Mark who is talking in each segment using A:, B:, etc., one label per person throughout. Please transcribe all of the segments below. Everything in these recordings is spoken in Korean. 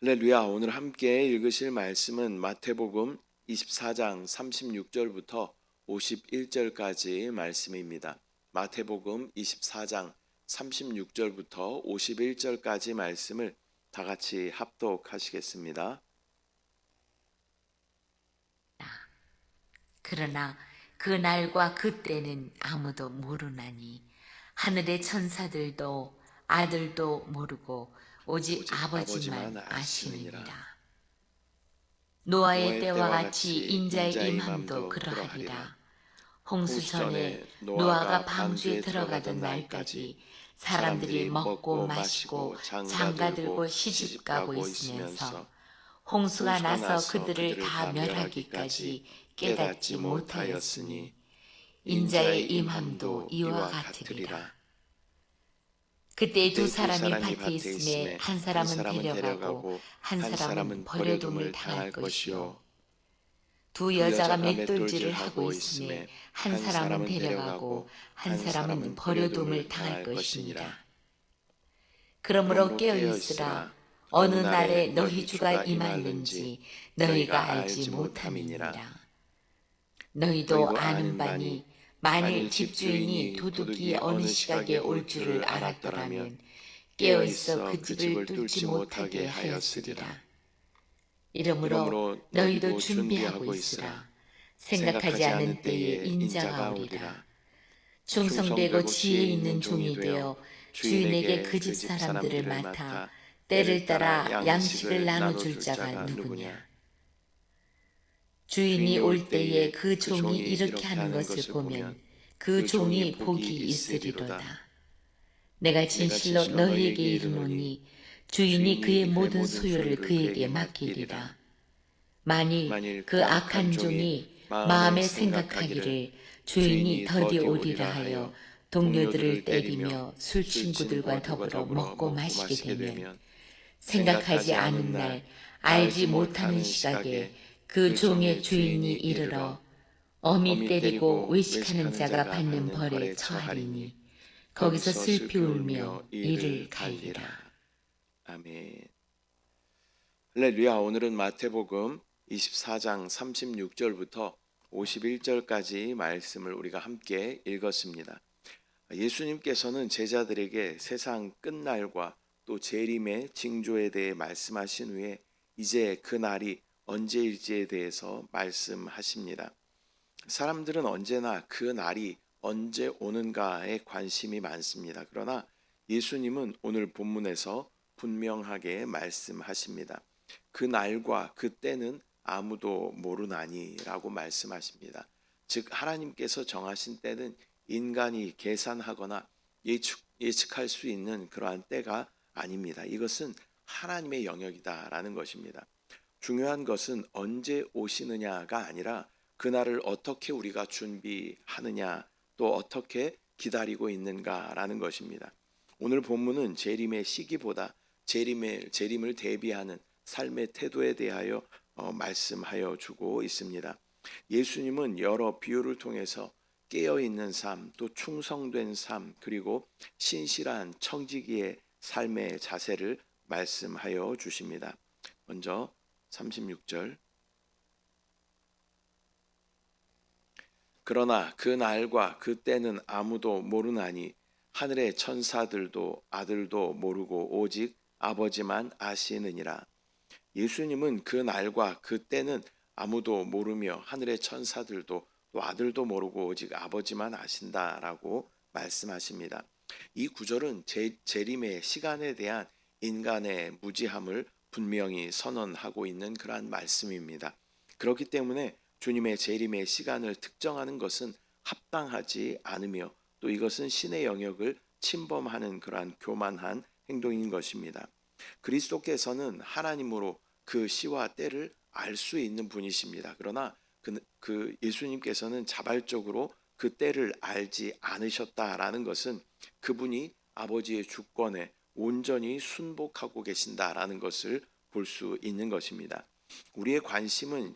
A: 할렐루야. 오늘 함께 읽으실 말씀은 마태복음 24장 36절부터 51절까지 말씀입니다. 마태복음 24장 36절부터 51절까지 말씀을 다 같이 합독하시겠습니다.
B: 그러나 그 날과 그때는 아무도 모르나니 하늘의 천사들도 아들도 모르고 오직 아버지만 아시느니라. 노아의 때와 같이 인자의 임함도 그러하리라. 홍수 전에 노아가 방주에 들어가던 날까지 사람들이 먹고 마시고 장가들고 시집가고 있으면서 홍수가 나서 그들을 다 멸하기까지 깨닫지 못하였으니 인자의 임함도 이와 같으리라. 그때 두 사람이 밭에 있음에 한 사람은 데려가고 한 사람은 버려둠을 당할 것이요, 두 여자가 맷돌질을 하고 있음에 한 사람은 데려가고 한 사람은 버려둠을 당할 것이니라. 그러므로 깨어있으라. 어느 날에 너희 주가 임하는지 너희가 알지 못함이니라. 너희도 아는 바니 만일 집주인이 도둑이 어느 시각에 올 줄을 알았더라면 깨어있어 그 집을 뚫지 못하게 하였으리라. 이러므로 너희도 준비하고 있으라. 생각하지 않은 때에 인자가 오리라. 충성되고 지혜 있는 종이 되어 주인에게 그 집 사람들을 맡아 때를 따라 양식을 나눠줄 자가 누구냐. 주인이 올 때에 그 종이 이렇게 하는 것을 보면 그 종이 복이 있으리로다. 내가 진실로 너희에게 이르노니 주인이 그의 모든 소유를 그에게 맡기리라. 만일 그 악한 종이 마음에 생각하기를 주인이 더디 오리라 하여 동료들을 때리며 술 친구들과 더불어 먹고 마시게 되면 생각하지 않은 날 알지 못하는 시각에 그 종의 주인이 이르러 어미 때리고 외식하는 자가 받는 벌에 처하리니 거기서 슬피 울며 이를 갈리라.
A: 아멘. 할렐루야. 오늘은 마태복음 24장 36절부터 51절까지 말씀을 우리가 함께 읽었습니다. 예수님께서는 제자들에게 세상 끝날과 또 재림의 징조에 대해 말씀하신 후에 이제 그 날이 언제일지에 대해서 말씀하십니다. 사람들은 언제나 그 날이 언제 오는가에 관심이 많습니다. 그러나 예수님은 오늘 본문에서 분명하게 말씀하십니다. 그 날과 그 때는 아무도 모르나니라고 말씀하십니다. 즉 하나님께서 정하신 때는 인간이 계산하거나 예측할 수 있는 그러한 때가 아닙니다. 이것은 하나님의 영역이다라는 것입니다. 중요한 것은 언제 오시느냐가 아니라 그날을 어떻게 우리가 준비하느냐, 또 어떻게 기다리고 있는가라는 것입니다. 오늘 본문은 재림의 시기보다 재림을 대비하는 삶의 태도에 대하여 말씀하여 주고 있습니다. 예수님은 여러 비유를 통해서 깨어있는 삶, 또 충성된 삶, 그리고 신실한 청지기의 삶의 자세를 말씀하여 주십니다. 먼저 36절. 그러나 그 날과 그 때는 아무도 모르나니 하늘의 천사들도 아들도 모르고 오직 아버지만 아시느니라. 예수님은 그 날과 그 때는 아무도 모르며 하늘의 천사들도 또 아들도 모르고 오직 아버지만 아신다라고 말씀하십니다. 이 구절은 재림의 시간에 대한 인간의 무지함을 분명히 선언하고 있는 그러한 말씀입니다. 그렇기 때문에 주님의 재림의 시간을 특정하는 것은 합당하지 않으며 또 이것은 신의 영역을 침범하는 그러한 교만한 행동인 것입니다. 그리스도께서는 하나님으로 그 시와 때를 알 수 있는 분이십니다. 그러나 그 예수님께서는 자발적으로 그 때를 알지 않으셨다라는 것은 그분이 아버지의 주권에 온전히 순복하고 계신다라는 것을 볼 수 있는 것입니다. 우리의 관심은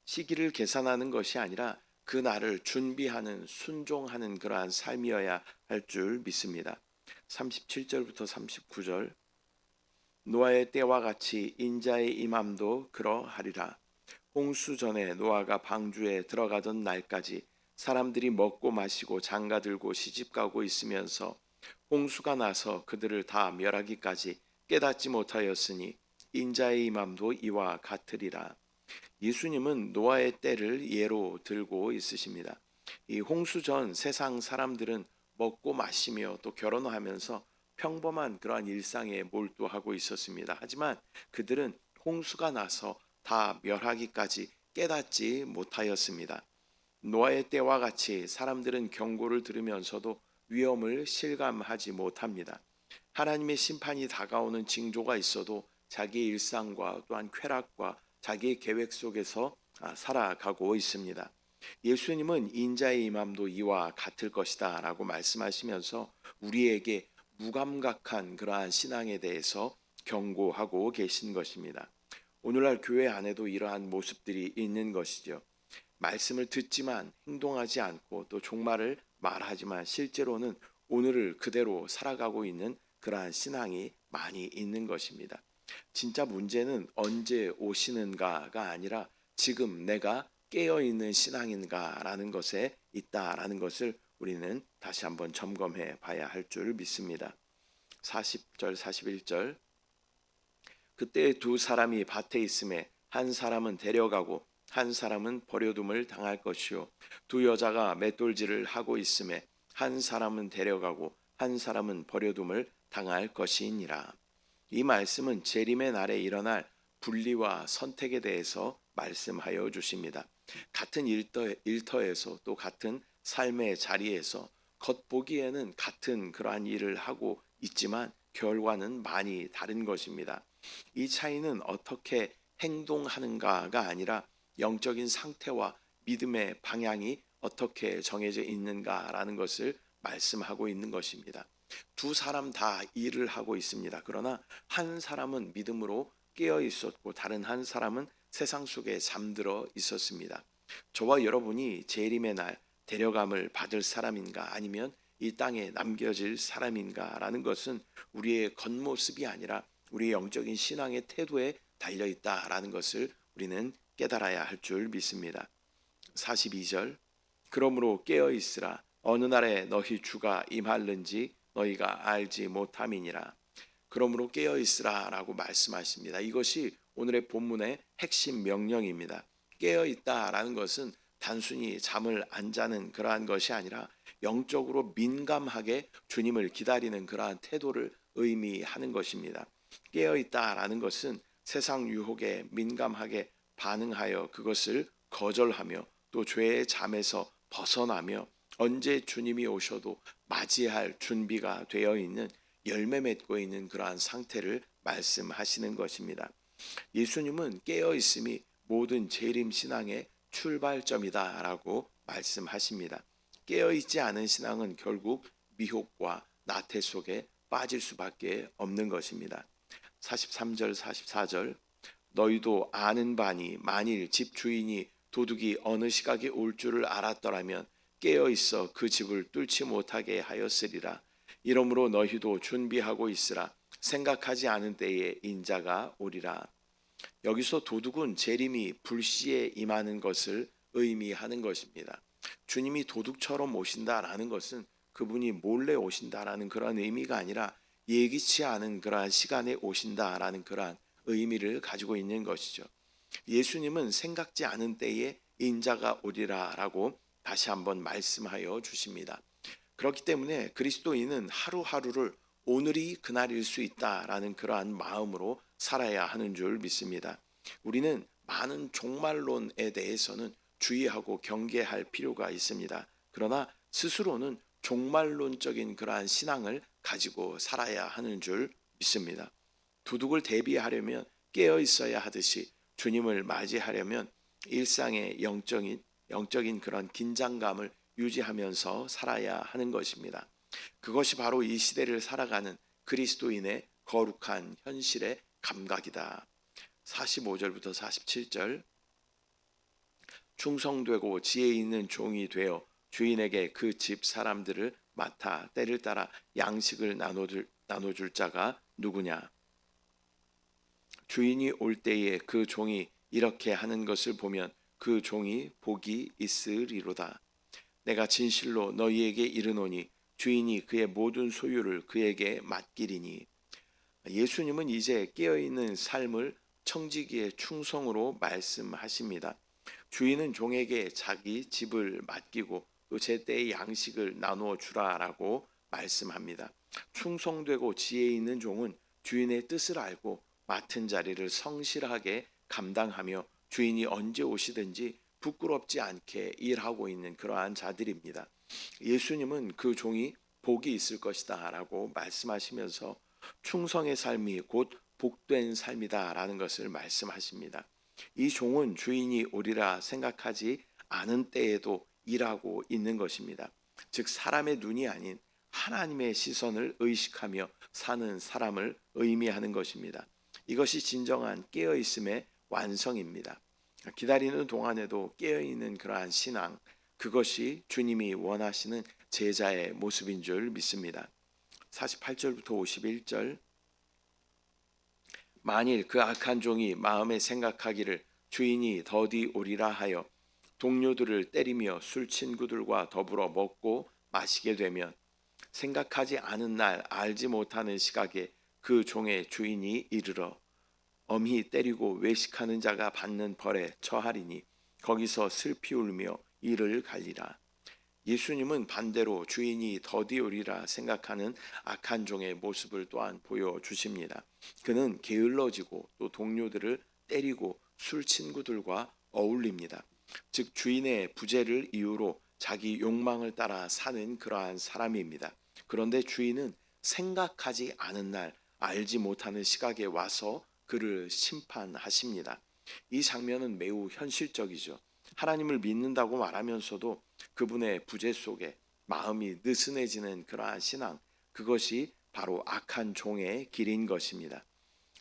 A: 시기를 계산하는 것이 아니라 그 날을 준비하는 순종하는 그러한 삶이어야 할 줄 믿습니다. 37절부터 39절. 노아의 때와 같이 인자의 임함도 그러하리라. 홍수 전에 노아가 방주에 들어가던 날까지 사람들이 먹고 마시고 장가들고 시집가고 있으면서 홍수가 나서 그들을 다 멸하기까지 깨닫지 못하였으니 인자의 임함도 이와 같으리라. 예수님은 노아의 때를 예로 들고 있으십니다. 이 홍수 전 세상 사람들은 먹고 마시며 또 결혼하면서 평범한 그러한 일상에 몰두하고 있었습니다. 하지만 그들은 홍수가 나서 다 멸하기까지 깨닫지 못하였습니다. 노아의 때와 같이 사람들은 경고를 들으면서도 위험을 실감하지 못합니다. 하나님의 심판이 다가오는 징조가 있어도 자기의 일상과 또한 쾌락과 자기의 계획 속에서 살아가고 있습니다. 예수님은 인자의 임함도 이와 같을 것이다 라고 말씀하시면서 우리에게 무감각한 그러한 신앙에 대해서 경고하고 계신 것입니다. 오늘날 교회 안에도 이러한 모습들이 있는 것이죠. 말씀을 듣지만 행동하지 않고 또 종말을 말하지만 실제로는 오늘을 그대로 살아가고 있는 그러한 신앙이 많이 있는 것입니다. 진짜 문제는 언제 오시는가가 아니라 지금 내가 깨어있는 신앙인가라는 것에 있다라는 것을 우리는 다시 한번 점검해 봐야 할 줄 믿습니다. 40절 41절 그때 두 사람이 밭에 있음에 한 사람은 데려가고 한 사람은 버려둠을 당할 것이요 두 여자가 맷돌질을 하고 있음에 한 사람은 데려가고 한 사람은 버려둠을 당할 것이니라. 이 말씀은 재림의 날에 일어날 분리와 선택에 대해서 말씀하여 주십니다. 같은 일터에서 또 같은 삶의 자리에서 겉보기에는 같은 그러한 일을 하고 있지만 결과는 많이 다른 것입니다. 이 차이는 어떻게 행동하는가가 아니라 영적인 상태와 믿음의 방향이 어떻게 정해져 있는가라는 것을 말씀하고 있는 것입니다. 두 사람 다 일을 하고 있습니다. 그러나 한 사람은 믿음으로 깨어 있었고 다른 한 사람은 세상 속에 잠들어 있었습니다. 저와 여러분이 재림의 날 데려감을 받을 사람인가 아니면 이 땅에 남겨질 사람인가라는 것은 우리의 겉모습이 아니라 우리의 영적인 신앙의 태도에 달려 있다라는 것을 우리는 깨달아야 할 줄 믿습니다. 42절 그러므로 깨어 있으라 어느 날에 너희 주가 임할는지 너희가 알지 못함이니라. 그러므로 깨어 있으라라고 말씀하십니다. 이것이 오늘의 본문의 핵심 명령입니다. 깨어 있다라는 것은 단순히 잠을 안 자는 그러한 것이 아니라 영적으로 민감하게 주님을 기다리는 그러한 태도를 의미하는 것입니다. 깨어 있다라는 것은 세상 유혹에 민감하게 반응하여 그것을 거절하며 또 죄의 잠에서 벗어나며 언제 주님이 오셔도 맞이할 준비가 되어 있는 열매 맺고 있는 그러한 상태를 말씀하시는 것입니다. 예수님은 깨어 있음이 모든 재림 신앙의 출발점이다라고 말씀하십니다. 깨어 있지 않은 신앙은 결국 미혹과 나태 속에 빠질 수밖에 없는 것입니다. 43절 44절 너희도 아는 바니 만일 집 주인이 도둑이 어느 시각에 올 줄을 알았더라면 깨어 있어 그 집을 뚫지 못하게 하였으리라. 이러므로 너희도 준비하고 있으라. 생각하지 않은 때에 인자가 오리라. 여기서 도둑은 재림이 불시에 임하는 것을 의미하는 것입니다. 주님이 도둑처럼 오신다라는 것은 그분이 몰래 오신다라는 그런 의미가 아니라 예기치 않은 그러한 시간에 오신다라는 그러한 의미를 가지고 있는 것이죠. 예수님은 생각지 않은 때에 인자가 오리라라고 다시 한번 말씀하여 주십니다. 그렇기 때문에 그리스도인은 하루하루를 오늘이 그날일 수 있다라는 그러한 마음으로 살아야 하는 줄 믿습니다. 우리는 많은 종말론에 대해서는 주의하고 경계할 필요가 있습니다. 그러나 스스로는 종말론적인 그러한 신앙을 가지고 살아야 하는 줄 믿습니다. 도둑을 대비하려면 깨어 있어야 하듯이 주님을 맞이하려면 일상의 영적인 그런 긴장감을 유지하면서 살아야 하는 것입니다. 그것이 바로 이 시대를 살아가는 그리스도인의 거룩한 현실의 감각이다. 45절부터 47절 충성되고 지혜 있는 종이 되어 주인에게 그 집 사람들을 맡아 때를 따라 양식을 나눠줄 자가 누구냐? 주인이 올 때에 그 종이 이렇게 하는 것을 보면 그 종이 복이 있으리로다. 내가 진실로 너희에게 이르노니 주인이 그의 모든 소유를 그에게 맡기리니. 예수님은 이제 깨어있는 삶을 청지기의 충성으로 말씀하십니다. 주인은 종에게 자기 집을 맡기고 또 제때의 양식을 나누어 주라라고 말씀합니다. 충성되고 지혜 있는 종은 주인의 뜻을 알고 맡은 자리를 성실하게 감당하며 주인이 언제 오시든지 부끄럽지 않게 일하고 있는 그러한 자들입니다. 예수님은 그 종이 복이 있을 것이다 라고 말씀하시면서 충성의 삶이 곧 복된 삶이다라는 것을 말씀하십니다. 이 종은 주인이 오리라 생각하지 않은 때에도 일하고 있는 것입니다. 즉 사람의 눈이 아닌 하나님의 시선을 의식하며 사는 사람을 의미하는 것입니다. 이것이 진정한 깨어있음의 완성입니다. 기다리는 동안에도 깨어있는 그러한 신앙, 그것이 주님이 원하시는 제자의 모습인 줄 믿습니다. 48절부터 51절. 만일 그 악한 종이 마음에 생각하기를 주인이 더디 오리라 하여 동료들을 때리며 술 친구들과 더불어 먹고 마시게 되면 생각하지 않은 날 알지 못하는 시각에 그 종의 주인이 이르러 엄히 때리고 외식하는 자가 받는 벌에 처하리니 거기서 슬피 울며 이를 갈리라. 예수님은 반대로 주인이 더디 오리라 생각하는 악한 종의 모습을 또한 보여주십니다. 그는 게을러지고 또 동료들을 때리고 술 친구들과 어울립니다. 즉 주인의 부재를 이유로 자기 욕망을 따라 사는 그러한 사람입니다. 그런데 주인은 생각하지 않은 날 알지 못하는 시각에 와서 그를 심판하십니다. 이 장면은 매우 현실적이죠. 하나님을 믿는다고 말하면서도 그분의 부재 속에 마음이 느슨해지는 그러한 신앙, 그것이 바로 악한 종의 길인 것입니다.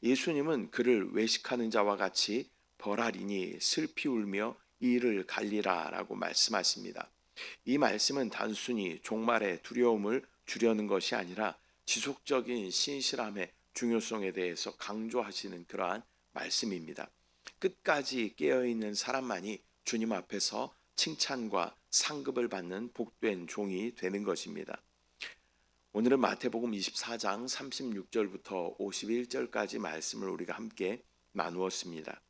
A: 예수님은 그를 외식하는 자와 같이 벌하리니 슬피 울며 이를 갈리라 라고 말씀하십니다. 이 말씀은 단순히 종말의 두려움을 주려는 것이 아니라 지속적인 신실함의 중요성에 대해서 강조하시는 그러한 말씀입니다. 끝까지 깨어있는 사람만이 주님 앞에서 칭찬과 상급을 받는 복된 종이 되는 것입니다. 오늘은 마태복음 24장 36절부터 51절까지 말씀을 우리가 함께 나누었습니다.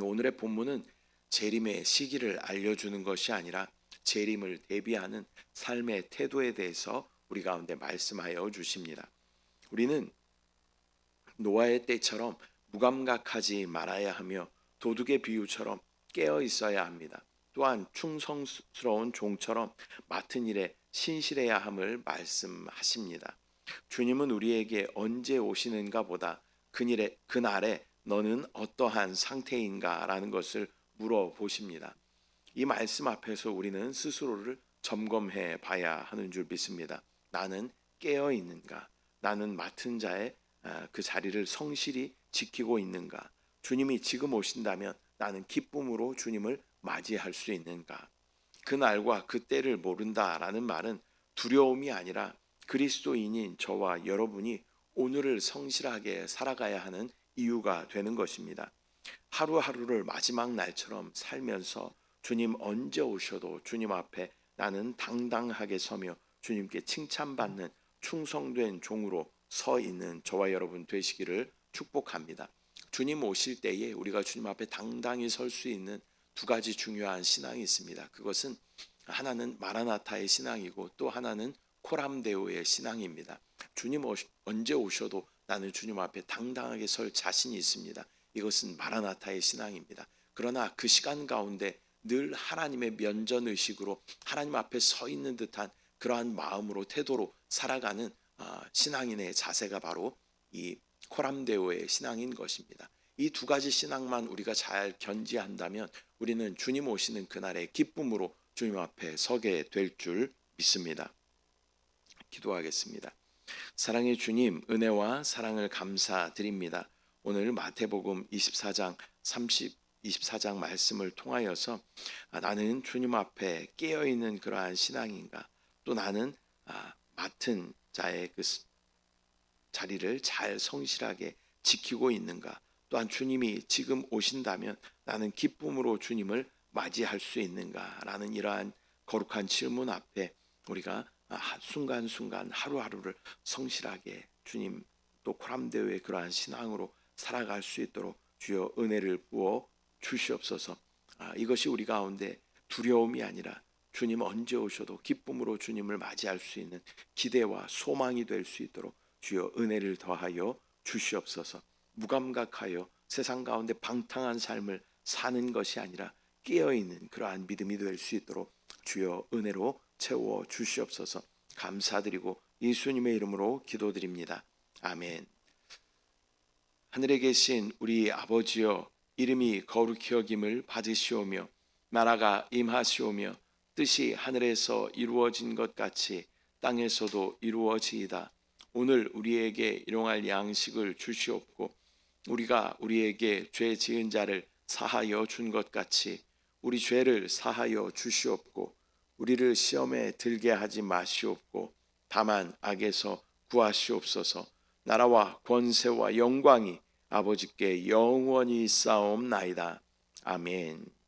A: 오늘의 본문은 재림의 시기를 알려주는 것이 아니라 재림을 대비하는 삶의 태도에 대해서 우리 가운데 말씀하여 주십니다. 우리는 노아의 때처럼 무감각하지 말아야 하며 도둑의 비유처럼 깨어 있어야 합니다. 또한 충성스러운 종처럼 맡은 일에 신실해야 함을 말씀하십니다. 주님은 우리에게 언제 오시는가 보다 그날에 너는 어떠한 상태인가 라는 것을 물어보십니다. 이 말씀 앞에서 우리는 스스로를 점검해 봐야 하는 줄 믿습니다. 나는 깨어 있는가? 나는 맡은 자의 그 자리를 성실히 지키고 있는가? 주님이 지금 오신다면 나는 기쁨으로 주님을 맞이할 수 있는가? 그날과 그때를 모른다라는 말은 두려움이 아니라 그리스도인인 저와 여러분이 오늘을 성실하게 살아가야 하는 이유가 되는 것입니다. 하루하루를 마지막 날처럼 살면서 주님 언제 오셔도 주님 앞에 나는 당당하게 서며 주님께 칭찬받는 충성된 종으로 서 있는 저와 여러분 되시기를 축복합니다. 주님 오실 때에 우리가 주님 앞에 당당히 설 수 있는 두 가지 중요한 신앙이 있습니다. 그것은 하나는 마라나타의 신앙이고 또 하나는 코람데오의 신앙입니다. 주님 언제 오셔도 나는 주님 앞에 당당하게 설 자신이 있습니다. 이것은 마라나타의 신앙입니다. 그러나 그 시간 가운데 늘 하나님의 면전의식으로 하나님 앞에 서 있는 듯한 그러한 마음으로 태도로 살아가는 신앙인의 자세가 바로 이 코람데오의 신앙인 것입니다. 이 두 가지 신앙만 우리가 잘 견지한다면 우리는 주님 오시는 그날의 기쁨으로 주님 앞에 서게 될 줄 믿습니다. 기도하겠습니다. 사랑의 주님, 은혜와 사랑을 감사드립니다. 오늘 마태복음 24장 24장 말씀을 통하여서 나는 주님 앞에 깨어있는 그러한 신앙인가, 또 나는 맡은 자의 그 자리를 잘 성실하게 지키고 있는가? 또한 주님이 지금 오신다면 나는 기쁨으로 주님을 맞이할 수 있는가라는 이러한 거룩한 질문 앞에 우리가 순간순간 하루하루를 성실하게 주님 또 코람데오의 그러한 신앙으로 살아갈 수 있도록 주여 은혜를 부어 주시옵소서. 이것이 우리 가운데 두려움이 아니라 주님 언제 오셔도 기쁨으로 주님을 맞이할 수 있는 기대와 소망이 될 수 있도록 주여 은혜를 더하여 주시옵소서. 무감각하여 세상 가운데 방탕한 삶을 사는 것이 아니라 깨어있는 그러한 믿음이 될 수 있도록 주여 은혜로 채워 주시옵소서. 감사드리고 예수님의 이름으로 기도드립니다. 아멘. 하늘에 계신 우리 아버지여, 이름이 거룩히 여김을 받으시오며 나라가 임하시오며 뜻이 하늘에서 이루어진 것 같이 땅에서도 이루어지이다. 오늘 우리에게 일용할 양식을 주시옵고 우리가 우리에게 죄 지은 자를 사하여 준 것 같이 우리 죄를 사하여 주시옵고 우리를 시험에 들게 하지 마시옵고 다만 악에서 구하시옵소서. 나라와 권세와 영광이 아버지께 영원히 있사옵나이다. 아멘.